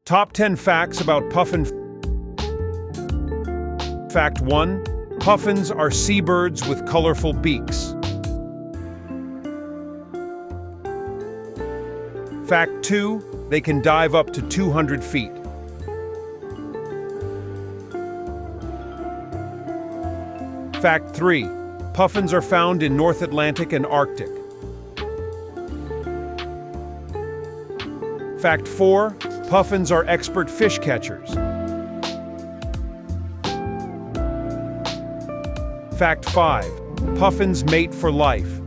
Top 10 facts about puffin. Fact 1. Puffins are seabirds with colorful beaks. Fact 2. They can dive up to 200 feet. Fact 3. Puffins are found in North Atlantic and Arctic. Fact 4. Puffins are expert fish catchers. Fact 5. Puffins mate for life.